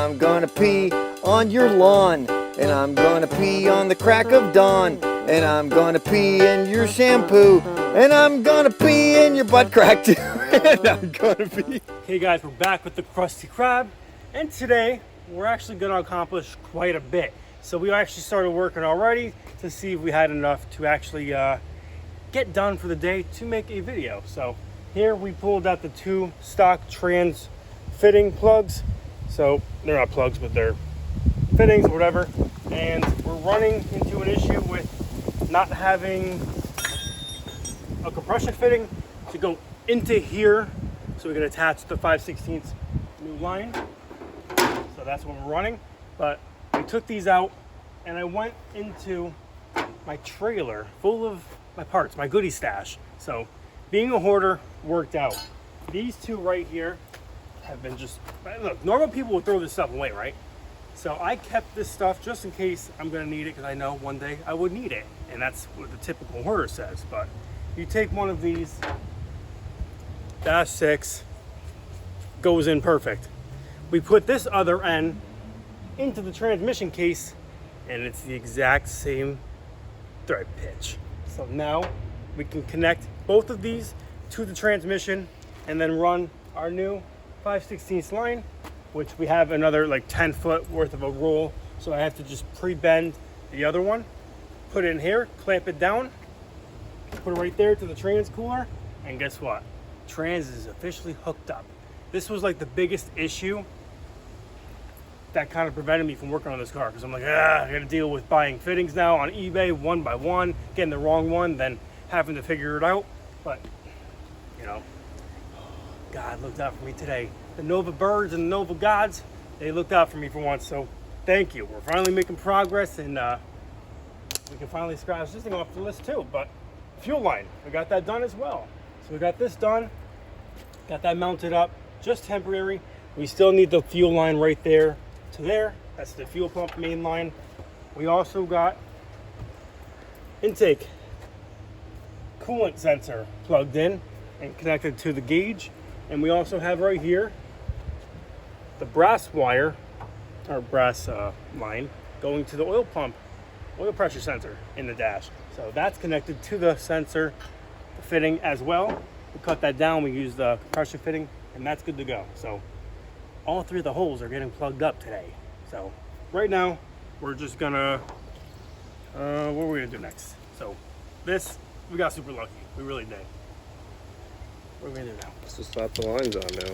I'm gonna pee on your lawn, and I'm gonna pee on the crack of dawn, and I'm gonna pee in your shampoo, and I'm gonna pee in your butt crack too. And I'm gonna pee. Hey guys, we're back with the Krusty Krab, and today we're actually gonna accomplish quite a bit. So we actually started working already to see if we had enough to actually get done for the day to make a video. So here we pulled out the two stock trans fitting plugs. So they're not plugs, but they're fittings or whatever. And we're running into an issue with not having a compression fitting to go into here so we can attach the 5/16 new line. So that's what we're running. But I took these out and I went into my trailer full of my parts, my goodie stash. So being a hoarder worked out. These two right here have been just, look, normal people would throw this stuff away, right? So I kept this stuff just in case I'm gonna need it, because I know one day I would need it. And that's what the typical hoarder says. But you take one of these, dash 6 goes in perfect. We put this other end into the transmission case, and it's the exact same thread pitch. So now we can connect both of these to the transmission and then run our new 5/16 line, which we have another like 10 foot worth of a roll. So I have to just pre-bend the other one, put it in here, clamp it down, put it right there to the trans cooler, and guess what? Trans is officially hooked up. This was like the biggest issue that kind of prevented me from working on this car, because I'm like, I gotta deal with buying fittings now on eBay one by one, getting the wrong one, then having to figure it out. But you know, God looked out for me today. The Nova birds and the Nova gods, they looked out for me for once. So thank you. We're finally making progress, and we can finally scratch this thing off the list too. But fuel line, we got that done as well. So we got this done, got that mounted up, just temporary. We still need the fuel line right there to there. That's the fuel pump main line. We also got intake coolant sensor plugged in and connected to the gauge. And we also have right here the brass wire, or brass line, going to the oil pump, oil pressure sensor in the dash. So that's connected to the sensor fitting as well. We cut that down, we use the compression fitting, and that's good to go. So all three of the holes are getting plugged up today. So right now we're just gonna what are we gonna do next? So this, we got super lucky, we really did. What are we gonna do now? Let's just slap the lines on now.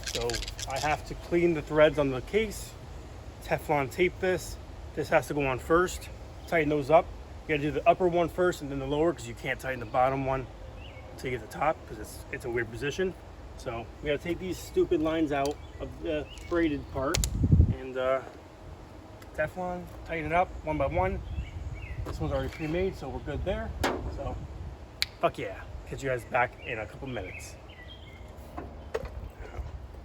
So I have to clean the threads on the case, Teflon tape this. This has to go on first, tighten those up. You gotta do the upper one first and then the lower, because you can't tighten the bottom one until you get the top, because it's a weird position. So we gotta take these stupid lines out of the braided part and Teflon, tighten it up one by one. This one's already pre-made, so we're good there. So fuck yeah, catch you guys back in a couple minutes.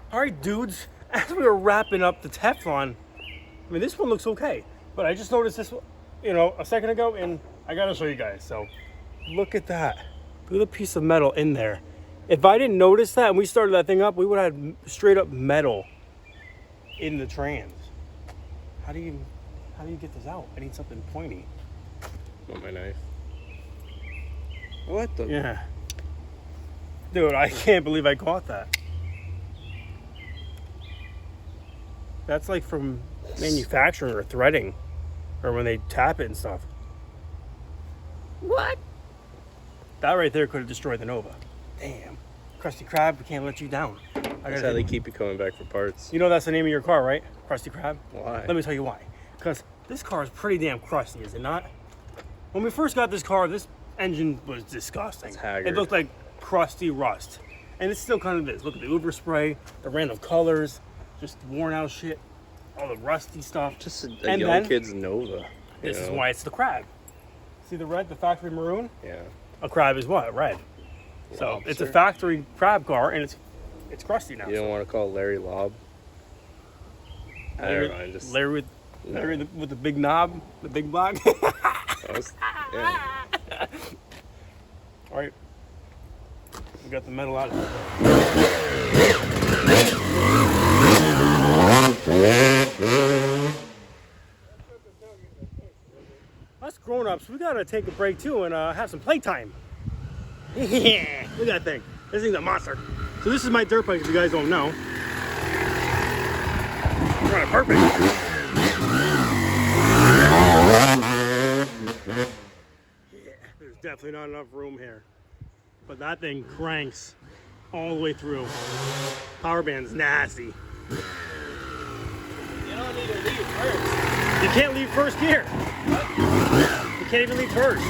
All right, dudes, as we were wrapping up the Teflon, I mean, this one looks okay, but I just noticed this one, you know, a second ago, and I gotta show you guys. So look at that, look at the piece of metal in there. If I didn't notice that and we started that thing up, we would have had straight up metal in the trans. How do you get this out? I need something pointy. Want my knife? What the? Yeah. Dude, I can't believe I caught that. That's like from manufacturing or threading, or when they tap it and stuff. What? That right there could have destroyed the Nova. Damn. Krusty Krab, we can't let you down. That's how they keep you coming back for parts. You know that's the name of your car, right? Krusty Krab? Why? Let me tell you why. Because this car is pretty damn crusty, is it not? When we first got this car, this engine was disgusting. It's haggard. It looked like crusty rust. And it still kind of is. Look at the overspray, the random colors, just worn out shit, all the rusty stuff. Just a young kid's Nova. This is why it's the Krab. See the red, the factory maroon? Yeah. A Krab is what? Red. So Lobster. it's a factory Krab car, and it's crusty now. You don't want to call Larry Lob? Larry, Never mind, just Larry with the big knob, the big block. Yeah. All right, we got the metal out of here. so we gotta take a break too and have some playtime. Yeah, look at that thing. This thing's a monster. So this is my dirt bike, if you guys don't know. Right, perfect. Yeah, there's definitely not enough room here. But that thing cranks all the way through. Power band's nasty. You don't need to leave first. You can't leave first gear. What? You can't even leave first.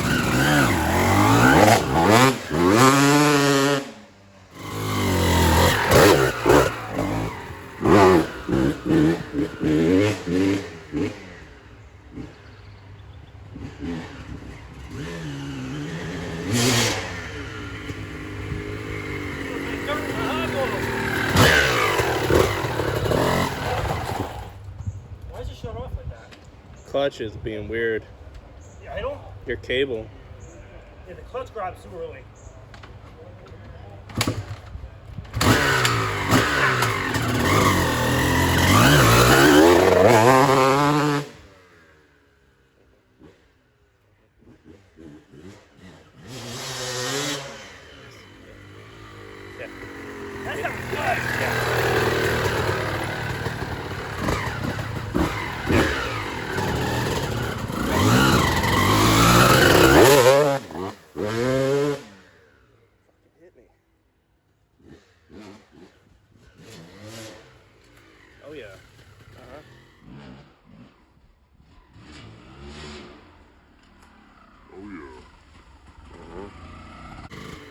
Why is it shut off like that? Clutch is being weird. The idle? Your cable. Yeah, the clutch grabs too early. Yeah. That sounds good. Hit me. Oh yeah.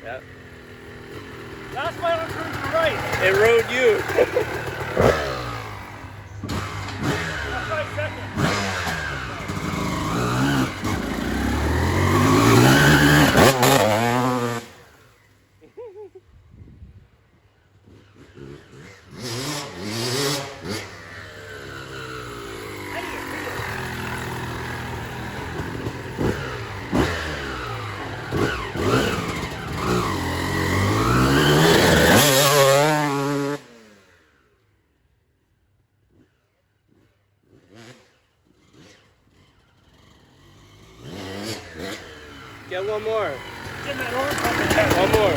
Yeah. That's why I don't turn to the right. It rode you. That's 5 seconds. Get one more. Get that arm pump again. One more.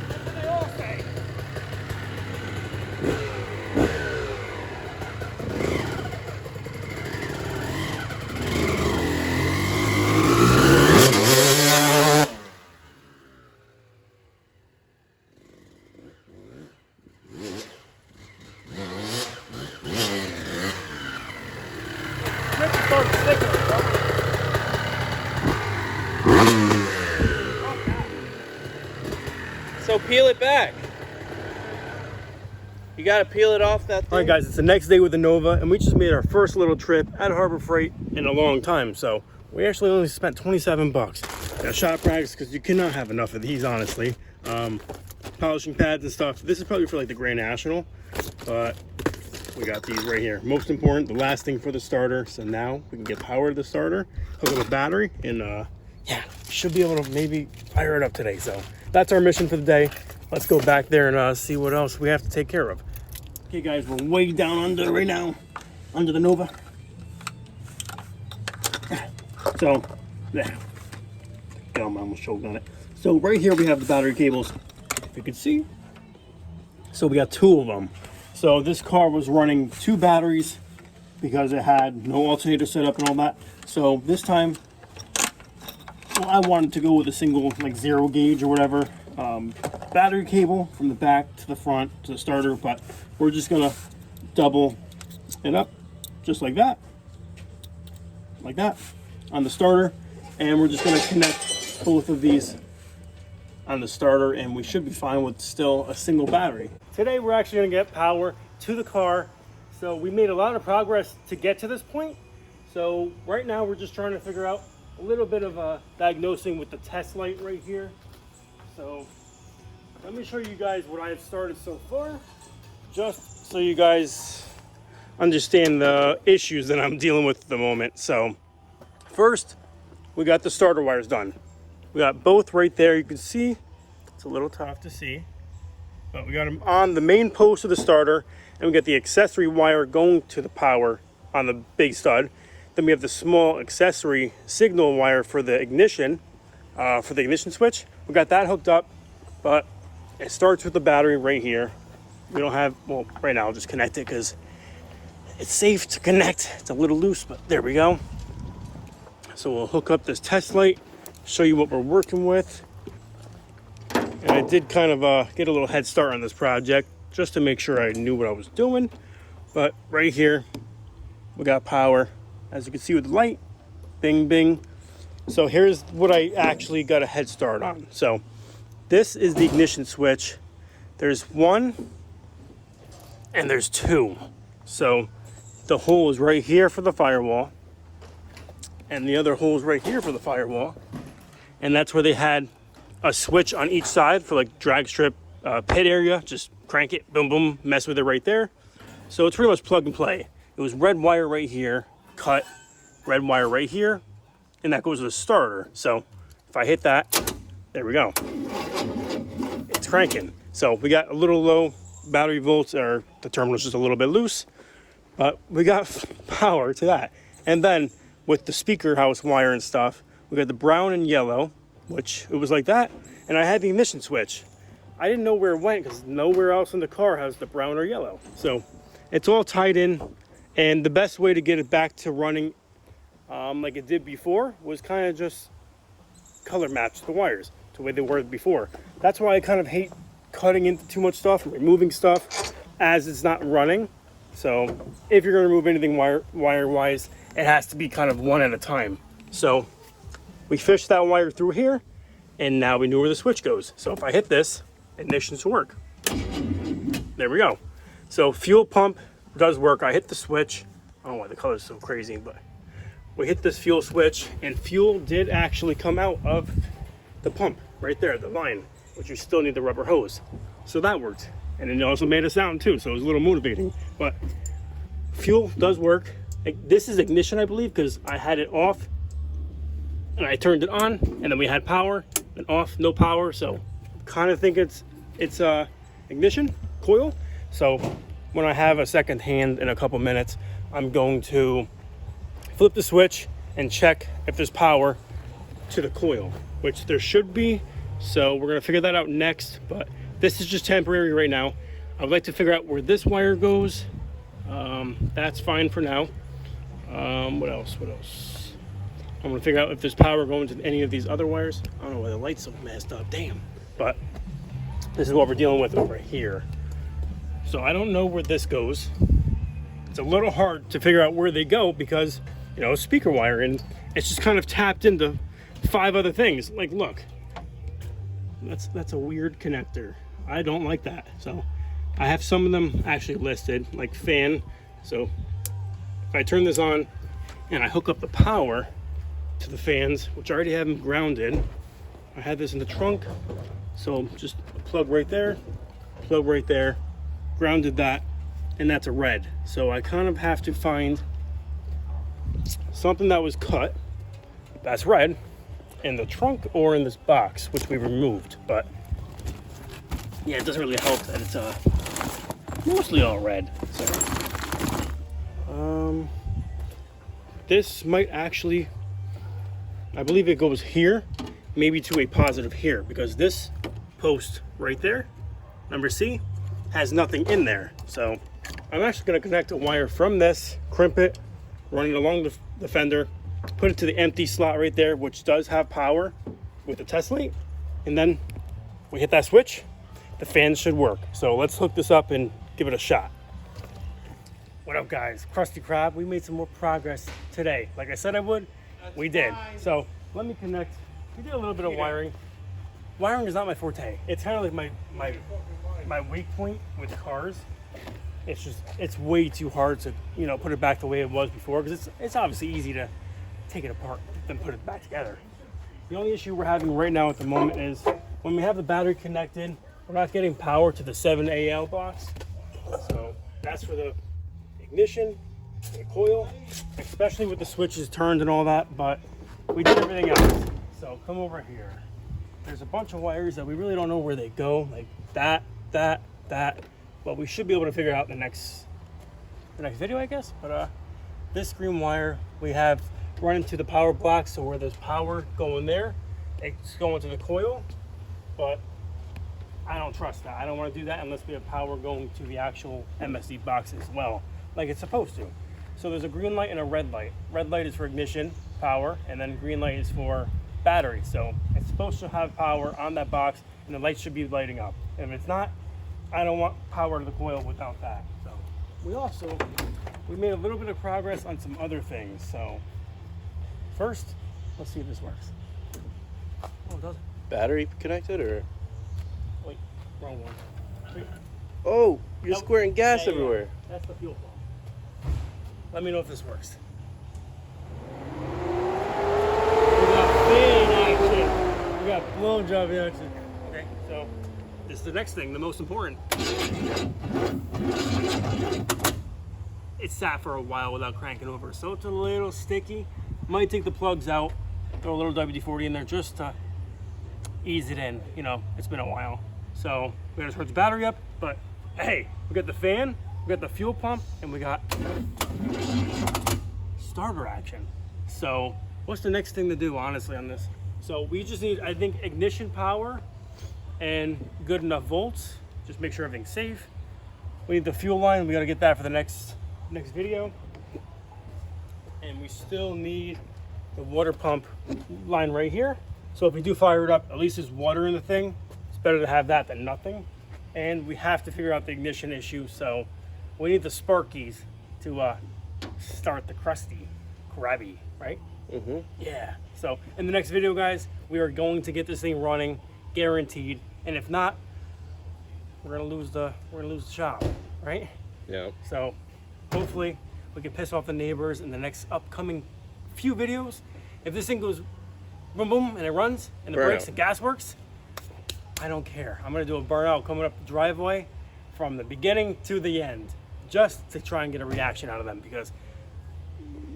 That's what they all say. Rip started sticking. So peel it back. You gotta peel it off that thing. All right, guys, it's the next day with the Nova, and we just made our first little trip at Harbor Freight in a long time. So we actually only spent 27 bucks. Got shop rags, because you cannot have enough of these, honestly. Polishing pads and stuff. This is probably for like the Grand National, but we got these right here. Most important, the last thing for the starter. So now we can get power to the starter, hook up a battery, and yeah, should be able to maybe fire it up today. So that's our mission for the day. Let's go back there and see what else we have to take care of. Okay, guys, we're way down under right now, under the Nova. So, yeah, I'm almost choked on it. So right here we have the battery cables, if you can see. So we got 2 of them. So this car was running 2 batteries because it had no alternator setup and all that. So this time, well, I wanted to go with a single, like 0 gauge or whatever, battery cable from the back to the front to the starter, but we're just gonna double it up just like that on the starter, and we're just gonna connect both of these on the starter, and we should be fine with still a single battery. Today we're actually gonna get power to the car. So we made a lot of progress to get to this point. So right now we're just trying to figure out a little bit of diagnosing with the test light right here. So let me show you guys what I've started so far, just so you guys understand the issues that I'm dealing with at the moment. So first, we got the starter wires done. We got both right there. You can see, it's a little tough to see, but we got them on the main post of the starter, and we got the accessory wire going to the power on the big stud. Then we have the small accessory signal wire for the ignition switch. We got that hooked up, but it starts with the battery right here. We don't have, well, right now I'll just connect it because it's safe to connect. It's a little loose, but there we go. So we'll hook up this test light, show you what we're working with. And I did kind of get a little head start on this project just to make sure I knew what I was doing. But right here, we got power. As you can see with the light, bing, bing. So here's what I actually got a head start on. So this is the ignition switch. There's one and there's two. So the hole is right here for the firewall, and the other hole is right here for the firewall. And that's where they had a switch on each side for like drag strip pit area. Just crank it, boom, boom, mess with it right there. So it's pretty much plug and play. It was red wire right here, cut, red wire right here, and that goes to the starter. So if I hit that, there we go. It's cranking. So we got a little low battery volts, or the terminal's just a little bit loose, but we got power to that. And then with the speaker house wire and stuff, we got the brown and yellow, which it was like that. And I had the ignition switch. I didn't know where it went because nowhere else in the car has the brown or yellow. So it's all tied in. And the best way to get it back to running like it did before was kind of just color match the wires to the way they were before. That's why I kind of hate cutting into too much stuff and removing stuff as it's not running. So if you're going to remove anything wire-wise, it has to be kind of one at a time. So we fished that wire through here, and now we knew where the switch goes. So if I hit this, ignition should work. There we go. So fuel pump does work. I hit the switch. I don't know why the color is so crazy, but we hit this fuel switch, and fuel did actually come out of the pump right there, the line, which you still need the rubber hose. So that worked. And it also made a sound too, so it was a little motivating. But fuel does work. This is ignition, I believe, because I had it off and I turned it on, and then we had power, and off, no power. So kind of think it's ignition coil. So when I have a second hand in a couple minutes, I'm going to flip the switch and check if there's power to the coil, which there should be. So we're gonna figure that out next, but this is just temporary right now. I would like to figure out where this wire goes. That's fine for now. What else? I'm gonna figure out if there's power going to any of these other wires. I don't know why the light's so messed up, damn. But this is what we're dealing with over here. So I don't know where this goes. It's a little hard to figure out where they go because, you know, speaker wire, and it's just kind of tapped into 5 other things. Like, look, that's a weird connector. I don't like that. So I have some of them actually listed, like fan. So if I turn this on and I hook up the power to the fans, which I already have them grounded, I had this in the trunk. So just a plug right there, grounded that, and that's a red. So I kind of have to find something that was cut that's red in the trunk or in this box, which we removed. But yeah, it doesn't really help that it's mostly all red. So this might actually, I believe it goes here, maybe to a positive here, because this post right there, number C, has nothing in there. So I'm actually going to connect a wire from this, crimp it, run it along the fender, put it to the empty slot right there, which does have power with the test light, and then we hit that switch, the fans should work. So let's hook this up and give it a shot. What up, guys? Krusty Krab. We made some more progress today. Like I said I would, we did. So let me connect. We did a little bit of wiring. Wiring is not my forte. It's kind of like my weak point with cars. It's just, it's way too hard to, you know, put it back the way it was before, because it's obviously easy to take it apart then put it back together. The only issue we're having right now at the moment is when we have the battery connected, we're not getting power to the 7AL box. So that's for the ignition, the coil, especially with the switches turned and all that, but we did everything else. So come over here. There's a bunch of wires that we really don't know where they go, like that, but we should be able to figure out the next video, I guess. But this green wire we have running to the power block, so where there's power going there, it's going to the coil, but I don't trust that. I don't want to do that unless we have power going to the actual MSD box as well, like it's supposed to. So there's a green light and a red light. Red light is for ignition, power, and then green light is for battery. So it's supposed to have power on that box, and the light should be lighting up. And if it's not, I don't want power to the coil without that. So we made a little bit of progress on some other things. So first, let's see if this works. Oh, it doesn't. Battery connected or? Wait, wrong one. Wait. Oh, you're Nope. squirting gas Yeah. everywhere. That's the fuel pump. Let me know if this works. We got fan action. We got blowjob action. Okay, so this is the next thing, the most important. It sat for a while without cranking over, so it's a little sticky. Might take the plugs out, throw a little WD-40 in there just to ease it in. You know, it's been a while. So we gotta charge the battery up, but hey, we got the fan, we got the fuel pump, and we got starter action. So what's the next thing to do, honestly, on this? So we just need, I think, ignition power and good enough volts. Just make sure everything's safe. We need the fuel line. We got to get that for the next video. And we still need the water pump line right here. So if we do fire it up, at least there's water in the thing. It's better to have that than nothing. And we have to figure out the ignition issue. So we need the spark keys to start the crusty grabby, right? Mm-hmm. Yeah. So in the next video, guys, we are going to get this thing running, guaranteed. And if not, we're gonna lose the shop, right? Yeah. So hopefully we can piss off the neighbors in the next upcoming few videos. If this thing goes boom boom and it runs and the brakes and gas works, I don't care. I'm gonna do a burnout coming up the driveway from the beginning to the end, just to try and get a reaction out of them. Because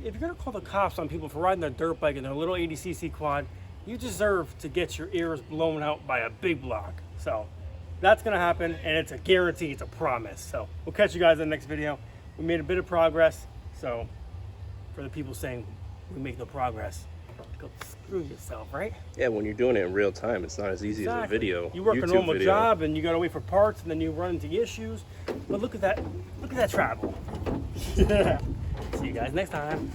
if you're gonna call the cops on people for riding their dirt bike in their little 80cc quad, you deserve to get your ears blown out by a big block. So that's gonna happen, and it's a guarantee, it's a promise. So we'll catch you guys in the next video. We made a bit of progress, so for the people saying we make no progress, go screw yourself, right? Yeah, when you're doing it in real time, it's not as easy as a video. You work a YouTube normal video. job, and you gotta wait for parts, and then you run into issues. But look at that travel. Yeah. See you guys next time.